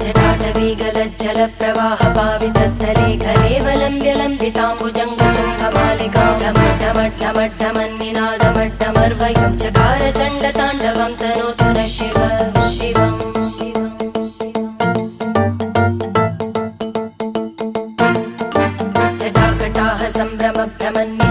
जटाटवीगलज्जलप्रवाहपावितस्थले कलेवलम्ब्य लम्बिताम्बुजङ्गतुङ्गमालिकां ढमड्ढमड्ढमड्ढमन्निनादमड्ढमर्वयं चकार चण्डताण्डवं तनोतु नः शिव शिवम् जटाकटाः सम्भ्रमभ्रमन्नि